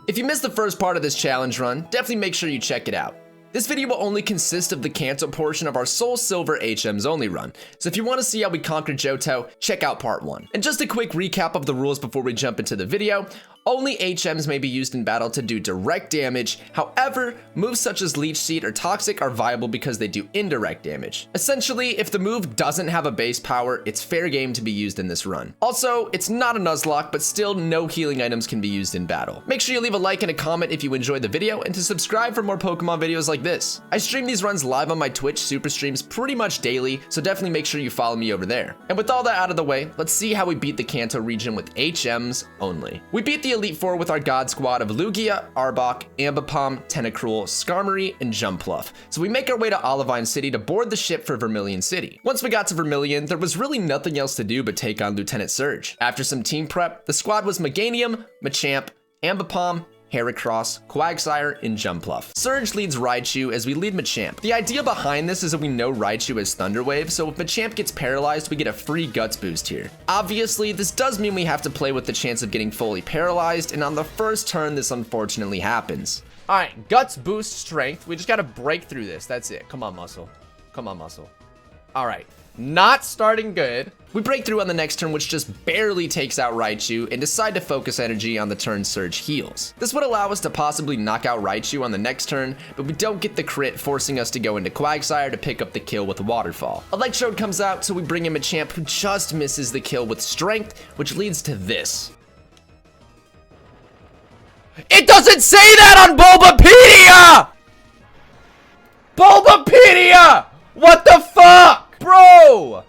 If you missed the first part of this challenge run, definitely make sure you check it out. This video will only consist of the Kanto portion of our Soul Silver HMs only run, so if you want to see how we conquered Johto, check out part 1. And just a quick recap of the rules before we jump into the video. Only HMs may be used in battle to do direct damage. However, moves such as Leech Seed or Toxic are viable because they do indirect damage. Essentially, if the move doesn't have a base power, it's fair game to be used in this run. Also, it's not a Nuzlocke, but still no healing items can be used in battle. Make sure you leave a like and a comment if you enjoyed the video, and to subscribe for more Pokemon videos like this. I stream these runs live on my Twitch Super streams pretty much daily, so definitely make sure you follow me over there. And with all that out of the way, let's see how we beat the Kanto region with HMs only. We beat the Elite Four with our God Squad of Lugia, Arbok, Ambipom, Tentacruel, Skarmory, and Jumpluff. So we make our way to Olivine City to board the ship for Vermilion City. Once we got to Vermilion, there was really nothing else to do but take on Lieutenant Surge. After some team prep, the squad was Meganium, Machamp, Ambipom, Heracross, Quagsire, and Jumpluff. Surge leads Raichu as we lead Machamp. The idea behind this is that we know Raichu has Thunder Wave, so if Machamp gets paralyzed, we get a free Guts boost here. Obviously, this does mean we have to play with the chance of getting fully paralyzed, and on the first turn, this unfortunately happens. All right, Guts boost Strength. We just gotta break through this. That's it. Come on, Muscle. Come on, Muscle. All right. Not starting good. We break through on the next turn, which just barely takes out Raichu, and decide to focus energy on the turn Surge heals. This would allow us to possibly knock out Raichu on the next turn, but we don't get the crit, forcing us to go into Quagsire to pick up the kill with Waterfall. Electrode comes out, so we bring in Machamp, who just misses the kill with Strength, which leads to this. It doesn't say that on Bulbapedia! Bulbapedia! What the fuck? Bro,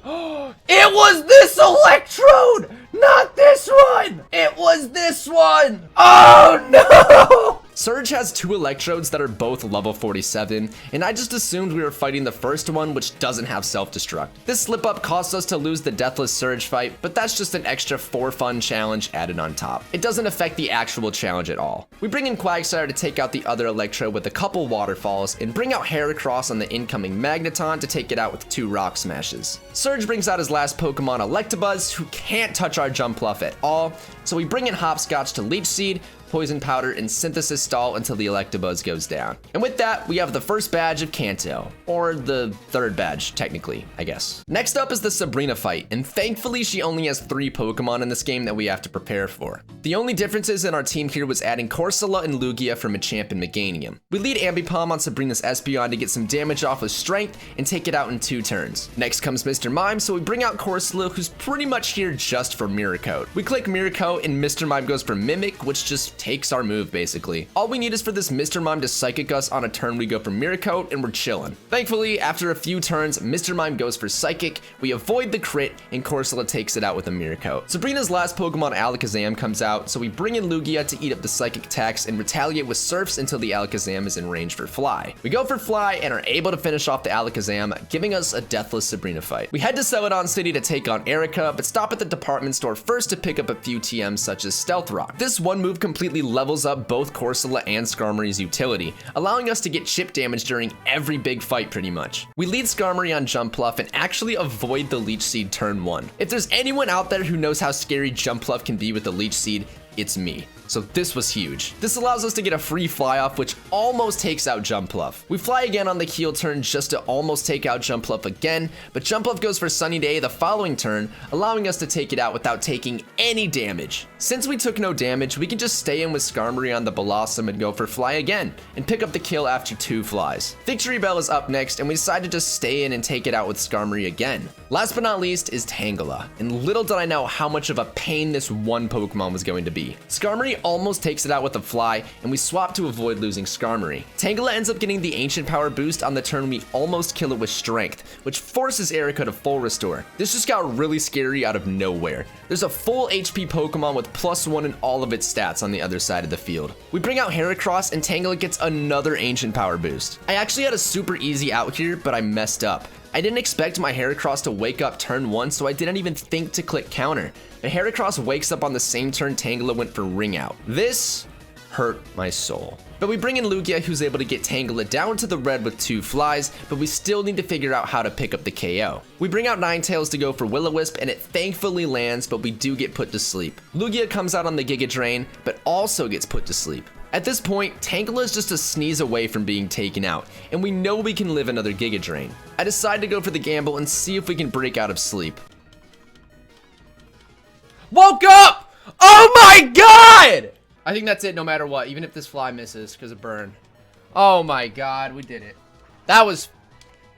it was this Electrode, not this one. It was this one. Oh no. Surge has 2 Electrodes that are both level 47, and I just assumed we were fighting the first one, which doesn't have self-destruct. This slip-up cost us to lose the Deathless Surge fight, but that's just an extra for fun challenge added on top. It doesn't affect the actual challenge at all. We bring in Quagsire to take out the other Electrode with a couple Waterfalls, and bring out Heracross on the incoming Magneton to take it out with 2 Rock Smashes. Surge brings out his last Pokemon, Electabuzz, who can't touch our Jumpluff at all, so we bring in Hopscotch to Leech Seed, Poison Powder, and Synthesis Stall until the Electabuzz goes down. And with that, we have the first badge of Kanto, or the third badge, technically, I guess. Next up is the Sabrina fight, and thankfully she only has 3 Pokemon in this game that we have to prepare for. The only differences in our team here was adding Corsola and Lugia for Machamp and Meganium. We lead Ambipom on Sabrina's Espeon to get some damage off with Strength and take it out in 2 turns. Next comes Mr. Mime, so we bring out Corsola, who's pretty much here just for Mirror Coat. We click Mirror Coat and Mr. Mime goes for Mimic, which just takes our move basically. All we need is for this Mr. Mime to Psychic us on a turn we go for Mirror Coat and we're chilling. Thankfully, after a few turns, Mr. Mime goes for Psychic, we avoid the crit, and Corsola takes it out with a Mirror Coat. Sabrina's last Pokemon, Alakazam, comes out, so we bring in Lugia to eat up the Psychic attacks and retaliate with Surfs until the Alakazam is in range for Fly. We go for Fly and are able to finish off the Alakazam, giving us a deathless Sabrina fight. We head to Celadon City to take on Erica, but stop at the department store first to pick up a few TMs such as Stealth Rock. This one move completely levels up both Corsola and Skarmory's utility, allowing us to get chip damage during every big fight pretty much. We lead Skarmory on Jumpluff and actually avoid the Leech Seed turn 1. If there's anyone out there who knows how scary Jumpluff can be with the Leech Seed, it's me. So this was huge. This allows us to get a free fly off, which almost takes out Jumpluff. We fly again on the heel turn just to almost take out Jumpluff again, but Jumpluff goes for Sunny Day the following turn, allowing us to take it out without taking any damage. Since we took no damage, we can just stay in with Skarmory on the Blossom and go for Fly again, and pick up the kill after 2 flies. Victory Bell is up next, and we decide to just stay in and take it out with Skarmory again. Last but not least is Tangela, and little did I know how much of a pain this one Pokemon was going to be. Skarmory almost takes it out with a Fly, and we swap to avoid losing Skarmory. Tangela ends up getting the Ancient Power boost on the turn we almost kill it with Strength, which forces Erica to full restore. This just got really scary out of nowhere. There's a full HP Pokemon with +1 in all of its stats on the other side of the field. We bring out Heracross and Tangela gets another Ancient Power boost. I actually had a super easy out here, but I messed up. I didn't expect my Heracross to wake up turn 1, so I didn't even think to click counter. But Heracross wakes up on the same turn Tangela went for Ring Out. This hurt my soul. But we bring in Lugia, who's able to get Tangela down to the red with 2 flies, but we still need to figure out how to pick up the KO. We bring out Ninetales to go for Will-O-Wisp, and it thankfully lands, but we do get put to sleep. Lugia comes out on the Giga Drain, but also gets put to sleep. At this point, Tangela is just a sneeze away from being taken out, and we know we can live another Giga Drain. I decide to go for the gamble and see if we can break out of sleep. Woke up! Oh my god! I think that's it no matter what, even if this fly misses because of burn. Oh my god, we did it. That was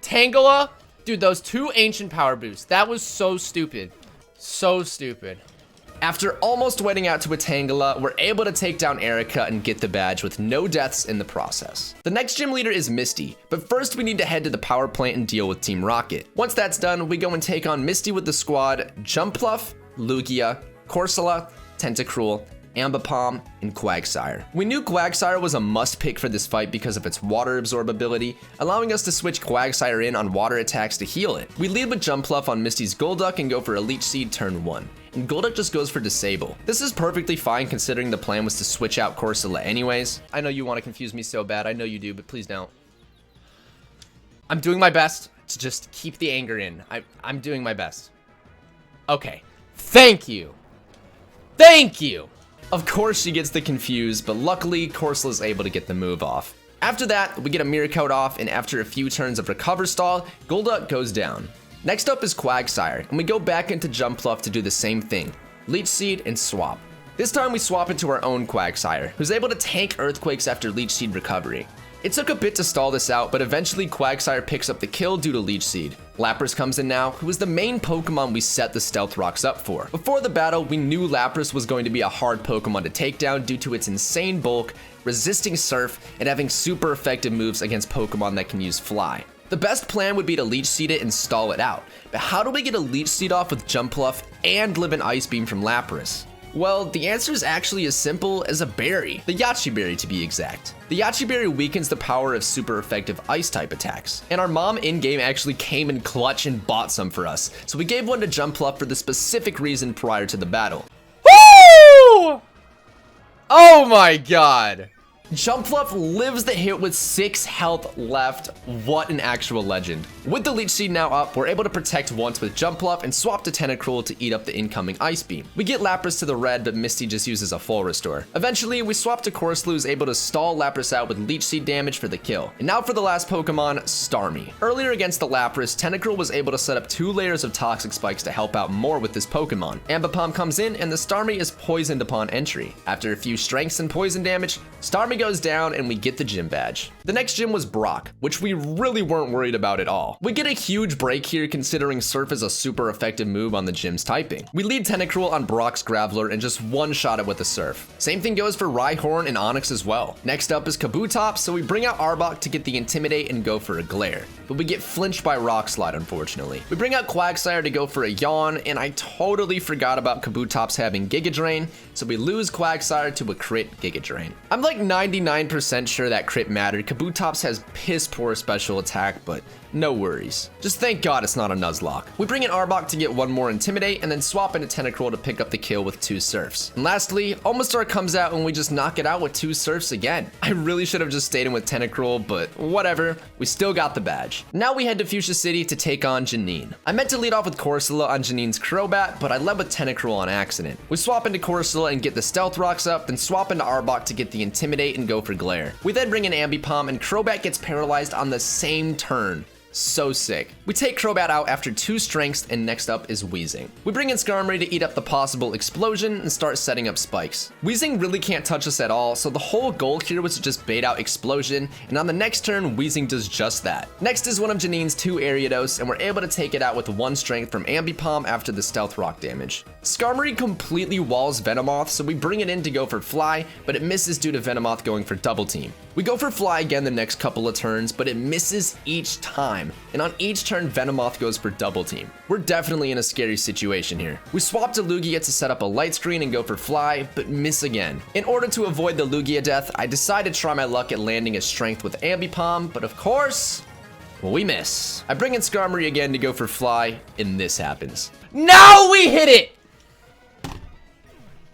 Tangela. Dude, those 2 ancient power boosts. That was so stupid. So stupid. After almost waiting out to a Tangela, we're able to take down Erica and get the badge with no deaths in the process. The next gym leader is Misty, but first we need to head to the power plant and deal with Team Rocket. Once that's done, we go and take on Misty with the squad, Jumpluff, Lugia, Corsola, Tentacruel, Ambipom, and Quagsire. We knew Quagsire was a must pick for this fight because of its water absorbability, allowing us to switch Quagsire in on water attacks to heal it. We lead with Jumpluff on Misty's Golduck and go for a Leech Seed turn 1. And Golduck just goes for Disable. This is perfectly fine considering the plan was to switch out Corsola anyways. I know you want to confuse me so bad, I know you do, but please don't. I'm doing my best to just keep the anger in. I'm doing my best. Okay, thank you. Thank you. Of course she gets the confuse, but luckily Corsola is able to get the move off. After that, we get a Mirror Coat off, and after a few turns of Recover Stall, Golduck goes down. Next up is Quagsire, and we go back into Jumpluff to do the same thing. Leech Seed and swap. This time we swap into our own Quagsire, who's able to tank Earthquakes after Leech Seed recovery. It took a bit to stall this out, but eventually Quagsire picks up the kill due to Leech Seed. Lapras comes in now, who is the main Pokemon we set the Stealth Rocks up for. Before the battle, we knew Lapras was going to be a hard Pokemon to take down due to its insane bulk, resisting Surf, and having super effective moves against Pokemon that can use Fly. The best plan would be to Leech Seed it and stall it out, but how do we get a Leech Seed off with Jumpluff and live an Ice Beam from Lapras? Well, the answer is actually as simple as a berry, the Yachi Berry to be exact. The Yachi Berry weakens the power of super effective Ice-type attacks, and our mom in-game actually came in clutch and bought some for us, so we gave one to Jumpluff for the specific reason prior to the battle. Woo! Oh my god. Jumpluff lives the hit with 6 health left. What an actual legend. With the Leech Seed now up, we're able to protect once with Jumpluff and swap to Tentacruel to eat up the incoming Ice Beam. We get Lapras to the red, but Misty just uses a full restore. Eventually, we swap to Corsola, who's able to stall Lapras out with Leech Seed damage for the kill. And now for the last Pokemon, Starmie. Earlier against the Lapras, Tentacruel was able to set up 2 layers of Toxic Spikes to help out more with this Pokemon. Ambipom comes in, and the Starmie is poisoned upon entry. After a few strengths and poison damage, Starmie goes down and we get the gym badge. The next gym was Brock, which we really weren't worried about at all. We get a huge break here considering Surf is a super effective move on the gym's typing. We lead Tentacruel on Brock's Graveler and just one-shot it with a Surf. Same thing goes for Rhyhorn and Onix as well. Next up is Kabutops, so we bring out Arbok to get the Intimidate and go for a Glare. But we get flinched by Rock Slide, unfortunately. We bring out Quagsire to go for a Yawn, and I totally forgot about Kabutops having Giga Drain, so we lose Quagsire to a crit Giga Drain. I'm like 99% sure that crit mattered. Kabutops has piss poor special attack, but no worries. Just thank God it's not a Nuzlocke. We bring in Arbok to get one more Intimidate, and then swap into Tentacruel to pick up the kill with 2 Surfs. And lastly, Omastar comes out and we just knock it out with 2 Surfs again. I really should have just stayed in with Tentacruel, but whatever, we still got the badge. Now we head to Fuchsia City to take on Janine. I meant to lead off with Corsola on Janine's Crobat, but I led with Tentacruel on accident. We swap into Corsola and get the Stealth Rocks up, then swap into Arbok to get the Intimidate and go for Glare. We then bring in Ambipom, and Crobat gets paralyzed on the same turn. So sick. We take Crobat out after 2 strengths, and next up is Weezing. We bring in Skarmory to eat up the possible explosion and start setting up spikes. Weezing really can't touch us at all, so the whole goal here was to just bait out explosion, and on the next turn, Weezing does just that. Next is one of Janine's 2 Ariados, and we're able to take it out with 1 strength from Ambipom after the Stealth Rock damage. Skarmory completely walls Venomoth, so we bring it in to go for Fly, but it misses due to Venomoth going for Double Team. We go for Fly again the next couple of turns, but it misses each time, and on each turn Venomoth goes for Double Team. We're definitely in a scary situation here. We swap to Lugia to set up a Light Screen and go for Fly, but miss again. In order to avoid the Lugia death, I decide to try my luck at landing a Strength with Ambipom, but of course, well, we miss. I bring in Skarmory again to go for Fly, and this happens. Now we hit it!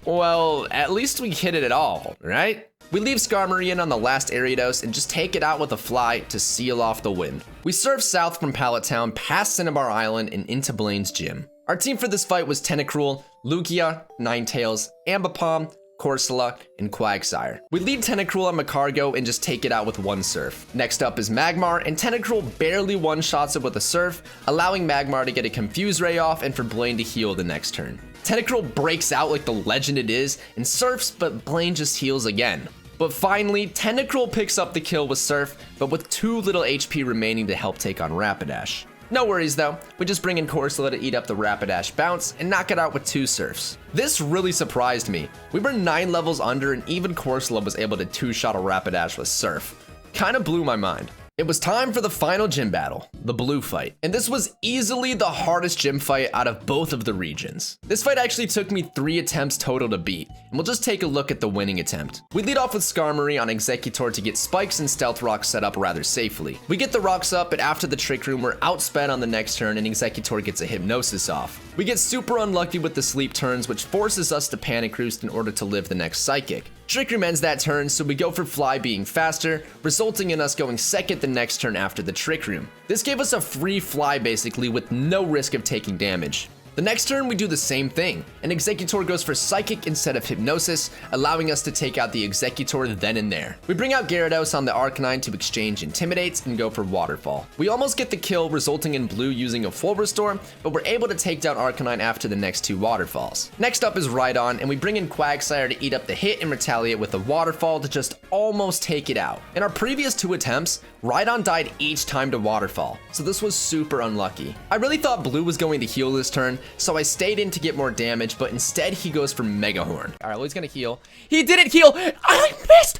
Well, at least we hit it at all, right? We leave Skarmory in on the last Ariados and just take it out with a Fly to seal off the win. We surf south from Pallet Town, past Cinnabar Island, and into Blaine's gym. Our team for this fight was Tentacruel, Lugia, Ninetales, Ambipom, Corsola, and Quagsire. We lead Tentacruel on Macargo and just take it out with one Surf. Next up is Magmar, and Tentacruel barely one-shots it with a Surf, allowing Magmar to get a Confuse Ray off and for Blaine to heal the next turn. Tentacruel breaks out like the legend it is and surfs, but Blaine just heals again. But finally, Tentacruel picks up the kill with Surf, but with too little HP remaining to help take on Rapidash. No worries though, we just bring in Corsola to eat up the Rapidash bounce and knock it out with 2 Surfs. This really surprised me. We were 9 levels under and even Corsola was able to 2-shot a Rapidash with Surf. Kinda blew my mind. It was time for the final gym battle, the blue fight. And this was easily the hardest gym fight out of both of the regions. This fight actually took me 3 attempts total to beat, and we'll just take a look at the winning attempt. We lead off with Skarmory on Exeggutor to get Spikes and Stealth Rocks set up rather safely. We get the rocks up, but after the Trick Room, we're outsped on the next turn and Exeggutor gets a Hypnosis off. We get super unlucky with the sleep turns, which forces us to Panic Roost in order to live the next Psychic. Trick Room ends that turn, so we go for Fly being faster, resulting in us going second the next turn after the Trick Room. This gave us a free Fly basically with no risk of taking damage. The next turn we do the same thing, and Exeggutor goes for Psychic instead of Hypnosis, allowing us to take out the Exeggutor then and there. We bring out Gyarados on the Arcanine to exchange Intimidates and go for Waterfall. We almost get the kill, resulting in Blue using a full restore, but we're able to take down Arcanine after the next 2 Waterfalls. Next up is Rhydon, and we bring in Quagsire to eat up the hit and retaliate with a Waterfall to just almost take it out. In our previous 2 attempts, Rhydon died each time to Waterfall, so this was super unlucky. I really thought Blue was going to heal this turn, so I stayed in to get more damage, but instead he goes for Mega Horn. All right, well, he's gonna heal. He didn't heal. I missed.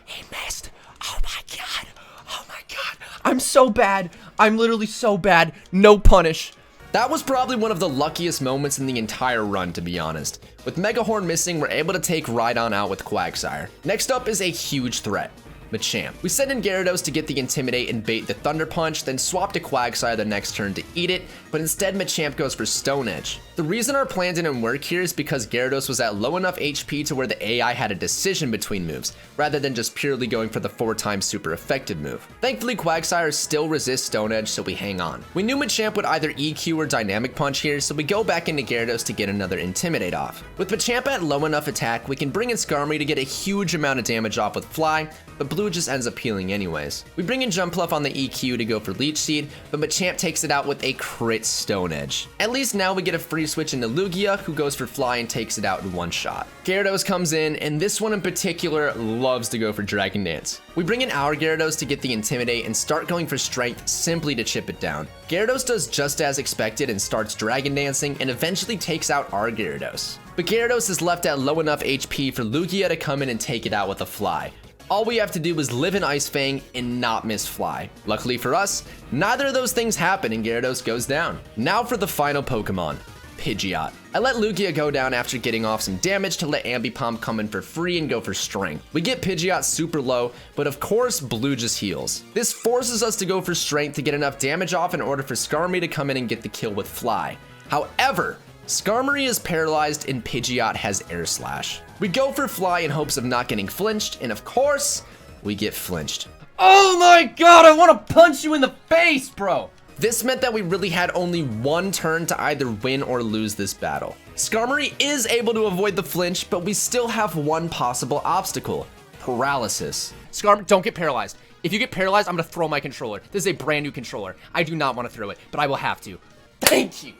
He missed. Oh my god. Oh my god. I'm so bad. I'm literally so bad. No punish. That was probably one of the luckiest moments in the entire run, to be honest. With Mega Horn missing, we're able to take Rhydon out with Quagsire. Next up is a huge threat, Machamp. We send in Gyarados to get the Intimidate and bait the Thunder Punch, then swap to Quagsire the next turn to eat it, but instead Machamp goes for Stone Edge. The reason our plan didn't work here is because Gyarados was at low enough HP to where the AI had a decision between moves, rather than just purely going for the 4-time super effective move. Thankfully, Quagsire still resists Stone Edge, so we hang on. We knew Machamp would either EQ or Dynamic Punch here, so we go back into Gyarados to get another Intimidate off. With Machamp at low enough attack, we can bring in Skarmory to get a huge amount of damage off with Fly, but Blue just ends up healing anyways. We bring in Jumpluff on the EQ to go for Leech Seed, but Machamp takes it out with a crit Stone Edge. At least now we get a free switch into Lugia, who goes for Fly and takes it out in one shot. Gyarados comes in, and this one in particular loves to go for Dragon Dance. We bring in our Gyarados to get the Intimidate and start going for Strength simply to chip it down. Gyarados does just as expected and starts Dragon Dancing and eventually takes out our Gyarados. But Gyarados is left at low enough HP for Lugia to come in and take it out with a Fly. All we have to do is live in Ice Fang and not miss Fly. Luckily for us, neither of those things happen and Gyarados goes down. Now for the final Pokemon, Pidgeot. I let Lugia go down after getting off some damage to let Ambipom come in for free and go for Strength. We get Pidgeot super low, but of course Blue just heals. This forces us to go for Strength to get enough damage off in order for Skarmory to come in and get the kill with Fly. However, Skarmory is paralyzed and Pidgeot has Air Slash. We go for Fly in hopes of not getting flinched, and of course, we get flinched. Oh my god, I want to punch you in the face, bro! This meant that we really had only one turn to either win or lose this battle. Skarmory is able to avoid the flinch, but we still have one possible obstacle, paralysis. Skarmory, don't get paralyzed. If you get paralyzed, I'm gonna throw my controller. This is a brand new controller. I do not want to throw it, but I will have to. Thank you!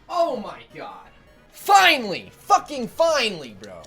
Oh my god. Finally! Fucking finally, bro.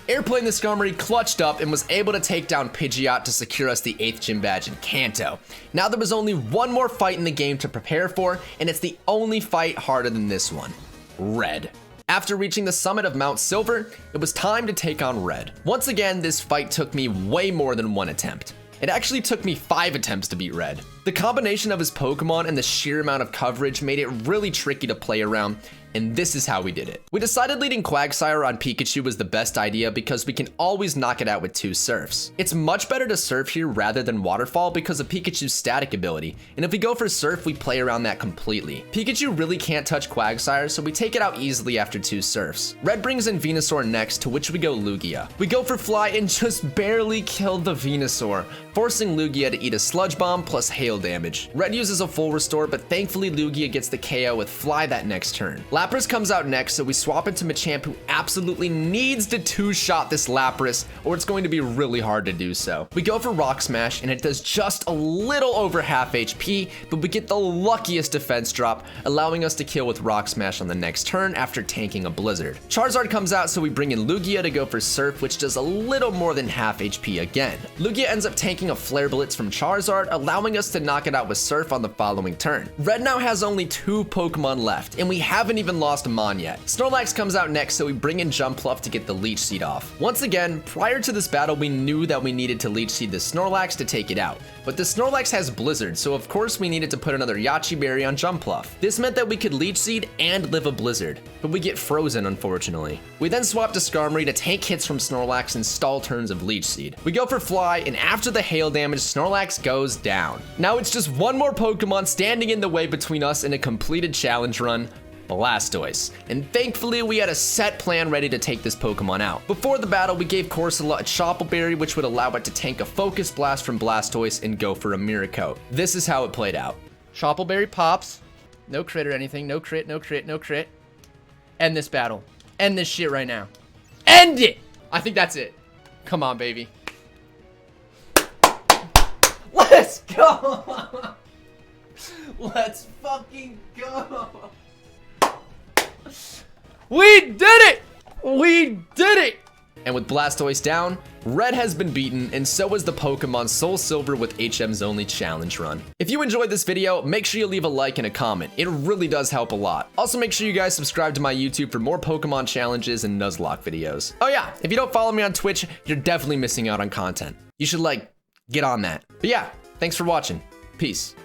Airplane the Skarmory clutched up and was able to take down Pidgeot to secure us the 8th gym badge in Kanto. Now there was only one more fight in the game to prepare for, and it's the only fight harder than this one, Red. After reaching the summit of Mount Silver, it was time to take on Red. Once again, this fight took me way more than one attempt. It actually took me 5 attempts to beat Red. The combination of his Pokemon and the sheer amount of coverage made it really tricky to play around, and this is how we did it. We decided leading Quagsire on Pikachu was the best idea because we can always knock it out with 2 Surfs. It's much better to Surf here rather than Waterfall because of Pikachu's static ability, and if we go for Surf, we play around that completely. Pikachu really can't touch Quagsire, so we take it out easily after 2 Surfs. Red brings in Venusaur next, to which we go Lugia. We go for Fly and just barely kill the Venusaur, forcing Lugia to eat a Sludge Bomb plus Hail hail damage. Red uses a full restore, but thankfully Lugia gets the KO with Fly that next turn. Lapras comes out next, so we swap into Machamp, who absolutely needs to two-shot this Lapras, or it's going to be really hard to do so. We go for Rock Smash, and it does just a little over half HP, but we get the luckiest defense drop, allowing us to kill with Rock Smash on the next turn after tanking a Blizzard. Charizard comes out, so we bring in Lugia to go for Surf, which does a little more than half HP again. Lugia ends up tanking a Flare Blitz from Charizard, allowing us to knock it out with Surf on the following turn. Red now has only 2 Pokemon left, and we haven't even lost Mon yet. Snorlax comes out next, so we bring in Jumpluff to get the Leech Seed off. Once again, prior to this battle, we knew that we needed to Leech Seed the Snorlax to take it out. But the Snorlax has Blizzard, so of course we needed to put another Yachi Berry on Jumpluff. This meant that we could Leech Seed and live a Blizzard, but we get frozen unfortunately. We then swap to Skarmory to tank hits from Snorlax and stall turns of Leech Seed. We go for Fly, and after the hail damage, Snorlax goes down. Now it's just one more Pokemon standing in the way between us and a completed challenge run, Blastoise. And thankfully we had a set plan ready to take this Pokemon out. Before the battle, we gave Corsola a Chople Berry, which would allow it to tank a Focus Blast from Blastoise and go for a Miracle. This is how it played out. Chople Berry pops. No crit or anything. No crit, no crit, no crit. End this battle. End this shit right now. End it! I think that's it. Come on, baby. Let's go! Let's fucking go! We did it! We did it! And with Blastoise down, Red has been beaten, and so is the Pokemon Soul Silver with HM's only challenge run. If you enjoyed this video, make sure you leave a like and a comment. It really does help a lot. Also, make sure you guys subscribe to my YouTube for more Pokemon challenges and Nuzlocke videos. Oh yeah, if you don't follow me on Twitch, you're definitely missing out on content. You should, like, get on that. But yeah, thanks for watching. Peace.